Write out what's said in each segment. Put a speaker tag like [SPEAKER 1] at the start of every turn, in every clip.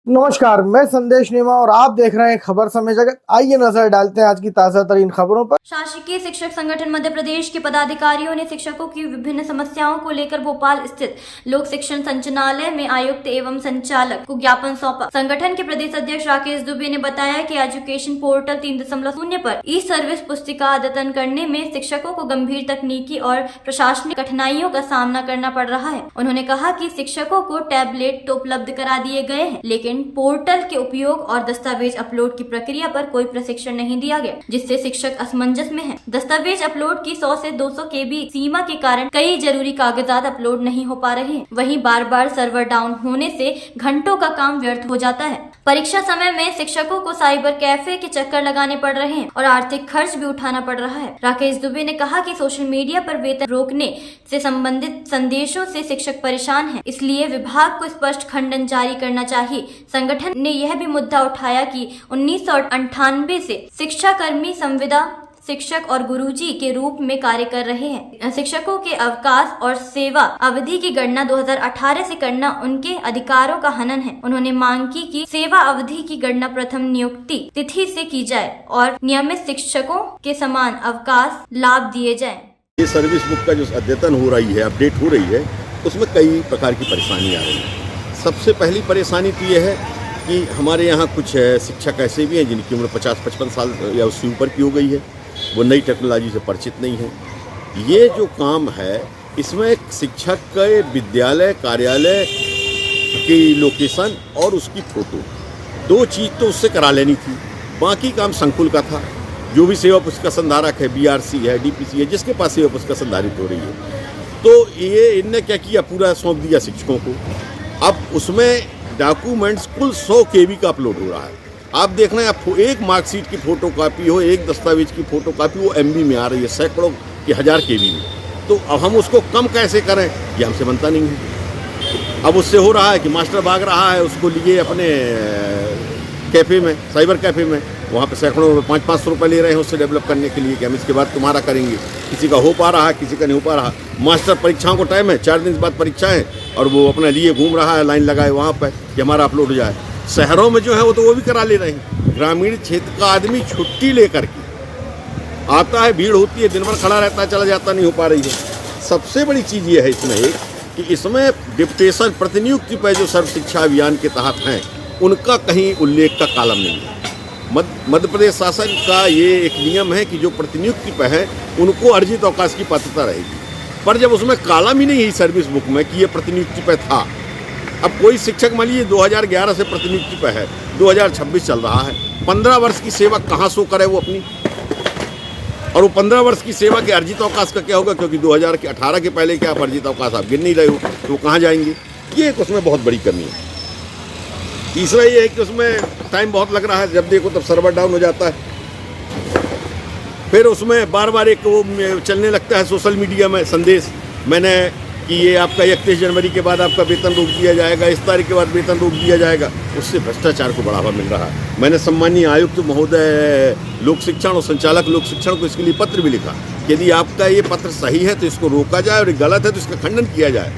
[SPEAKER 1] नमस्कार, मैं संदेश नेमा और आप देख रहे हैं खबर समय जगत। आइए नजर डालते हैं आज की ताजा तरीन खबरों पर।
[SPEAKER 2] शासकीय शिक्षक संगठन मध्य प्रदेश के पदाधिकारियों ने शिक्षकों की विभिन्न समस्याओं को लेकर भोपाल स्थित लोक शिक्षण संचालनालय में आयुक्त एवं संचालक को ज्ञापन सौंपा। संगठन के प्रदेश अध्यक्ष राकेश दुबे ने बताया कि एजुकेशन पोर्टल 3.0 पर ई सर्विस पुस्तिका अद्यतन करने में शिक्षकों को गंभीर तकनीकी और प्रशासनिक कठिनाइयों का सामना करना पड़ रहा है। उन्होंने कहा कि शिक्षकों को टैबलेट तो उपलब्ध करा दिए गए हैं, लेकिन पोर्टल के उपयोग और दस्तावेज अपलोड की प्रक्रिया पर कोई प्रशिक्षण नहीं दिया गया, जिससे शिक्षक असमंजस में हैं। दस्तावेज अपलोड की 100 से 200 KB सीमा के कारण कई जरूरी कागजात अपलोड नहीं हो पा रहे हैं। वहीं बार बार सर्वर डाउन होने से घंटों का काम व्यर्थ हो जाता है। परीक्षा समय में शिक्षकों को साइबर कैफे के चक्कर लगाने पड़ रहे हैं और आर्थिक खर्च भी उठाना पड़ रहा है। राकेश दुबे ने कहा कि सोशल मीडिया पर वेतन रोकने से संबंधित संदेशों से शिक्षक परेशान हैं, इसलिए विभाग को स्पष्ट खंडन जारी करना चाहिए। संगठन ने यह भी मुद्दा उठाया कि 1998 से शिक्षा कर्मी संविदा शिक्षक और गुरुजी के रूप में कार्य कर रहे हैं। शिक्षकों के अवकाश और सेवा अवधि की गणना 2018 से करना उनके अधिकारों का हनन है। उन्होंने मांग की कि सेवा अवधि की गणना प्रथम नियुक्ति तिथि से की जाए और नियमित शिक्षकों के समान अवकाश लाभ दिए जाए।
[SPEAKER 3] ये सर्विस बुक का जो अद्यतन हो रही है, अपडेट हो रही है, उसमें कई प्रकार की परेशानी आ रही है। सबसे पहली परेशानी तो ये है कि हमारे यहाँ कुछ शिक्षक ऐसे भी हैं जिनकी उम्र 50-55 साल या उससे ऊपर की हो गई है, वो नई टेक्नोलॉजी से परिचित नहीं है। ये जो काम है, इसमें शिक्षक के विद्यालय कार्यालय की लोकेशन और उसकी फ़ोटो, दो चीज़ तो उससे करा लेनी थी। बाकी काम संकुल का था। जो भी सेवा पुस्तिका संधारक है, BRC है, DPC है, जिसके पास सेवा पुस्तिका संधारित हो रही है, तो ये इनने क्या किया, पूरा सौंप दिया शिक्षकों को। अब उसमें डॉक्यूमेंट्स कुल 100 KB का अपलोड हो रहा है। आप देख रहे हैं, एक मार्कशीट की फ़ोटो कापी हो, एक दस्तावेज की फ़ोटो कापी, वो MB में आ रही है, सैकड़ों की 1000 KB में। तो अब हम उसको कम कैसे करें, ये हमसे बनता नहीं है। अब उससे हो रहा है कि मास्टर भाग रहा है, उसको लिए अपने कैफ़े में, साइबर कैफ़े में, वहाँ पे सैकड़ों 500 रुपये ले रहे हैं उससे डेवलप करने के लिए कि हम इसके बाद तुम्हारा करेंगे। किसी का हो पा रहा है, किसी का नहीं हो पा रहा। मास्टर परीक्षाओं को टाइम है, 4 दिन बाद परीक्षा है, और वो अपने लिए घूम रहा है, लाइन लगाए वहाँ पर कि हमारा अपलोड हो जाए। शहरों में जो है वो भी करा ले रहे हैं। ग्रामीण क्षेत्र का आदमी छुट्टी लेकर के आता है, भीड़ होती है, दिन भर खड़ा रहता है, चला जाता, नहीं हो पा रही है। सबसे बड़ी चीज़ ये है इसमें एक कि इसमें डिप्टेशन प्रतिनियुक्ति पर जो सर्व शिक्षा अभियान के तहत हैं, उनका कहीं उल्लेख का कालम नहीं है। मध्य प्रदेश शासन का ये एक नियम है कि जो प्रतिनियुक्ति पर है उनको अर्जित अवकाश की पात्रता रहेगी, पर जब उसमें कालम ही नहीं है सर्विस बुक में कि ये प्रतिनियुक्ति पर था। अब कोई शिक्षक मान लीजिए 2011 से प्रतिनियुक्ति पर है, 2026 चल रहा है, 15 वर्ष की सेवा कहाँ शो करे वो अपनी, और वो 15 वर्ष की सेवा के अर्जित अवकाश का क्या होगा, क्योंकि 2018 के पहले क्या आप अर्जित अवकाश आप गिन नहीं रहे हो, तो वो कहाँ जाएंगे। ये एक उसमें बहुत बड़ी कमी है। तीसरा ये है कि उसमें टाइम बहुत लग रहा है, जब देखो तब सर्वर डाउन हो जाता है। फिर उसमें बार बार एक वो चलने लगता है सोशल मीडिया में संदेश, मैंने कि ये आपका 31 जनवरी के बाद आपका वेतन रोक दिया जाएगा, इस तारीख के बाद वेतन रोक दिया जाएगा। उससे भ्रष्टाचार को बढ़ावा मिल रहा है। मैंने सम्मानीय आयुक्त महोदय लोक शिक्षण और संचालक लोक शिक्षण को इसके लिए पत्र भी लिखा, यदि आपका ये पत्र सही है तो इसको रोका जाए, और गलत है तो इसका खंडन किया जाए।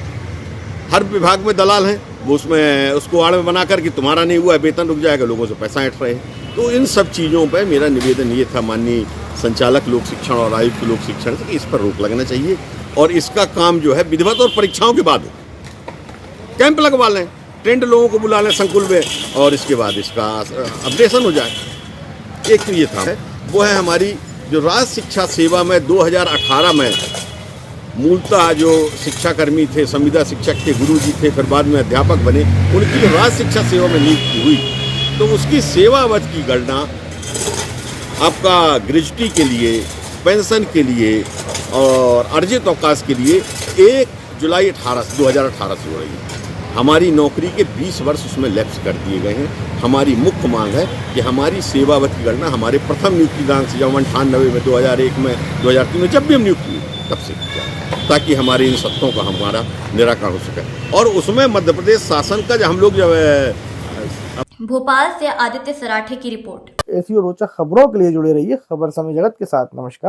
[SPEAKER 3] हर विभाग में दलाल हैं, वो उसमें उसको आड़ में बना कर कि तुम्हारा नहीं हुआ है, वेतन रुक जाएगा, लोगों से पैसा ऐंठ रहे हैं। तो इन सब चीज़ों पर मेरा निवेदन ये था माननीय संचालक लोक शिक्षण और आयुक्त लोक शिक्षण से कि इस पर रोक लगना चाहिए, और इसका काम जो है विधिवत और परीक्षाओं के बाद हो। कैंप लगवा लें, ट्रेंड लोगों को बुला लें संकुल में, और इसके बाद इसका अपडेशन हो जाए। एक तो ये था, वो है हमारी जो राज्य शिक्षा सेवा में 2018 में मूलतः जो शिक्षाकर्मी थे, संविदा शिक्षक थे, गुरुजी थे, फिर बाद में अध्यापक बने, उनकी जो राज्य शिक्षा सेवा में नियुक्ति हुई, तो उसकी सेवा अवधि की गणना आपका ग्रेजुटी के लिए, पेंशन के लिए और अर्जित अवकाश के लिए 1 जुलाई 2018 से हो रही है। हमारी नौकरी के 20 वर्ष उसमें लैप्स कर दिए गए हैं। हमारी मुख्य मांग है कि हमारी सेवावत की गणना हमारे प्रथम नियुक्ति दिनांक से, जब 98 में, 2001 में, 2003 में, जब भी हम नियुक्ति हुई तब से की जाए, ताकि हमारे इन सत्तों का हमारा निराकरण हो सके। और उसमें मध्य प्रदेश शासन का जब हम लोग
[SPEAKER 2] भोपाल से आदित्य सराठे की रिपोर्ट।
[SPEAKER 1] ऐसी और रोचक खबरों के लिए जुड़े रहिए खबर समय जगत के साथ। नमस्कार।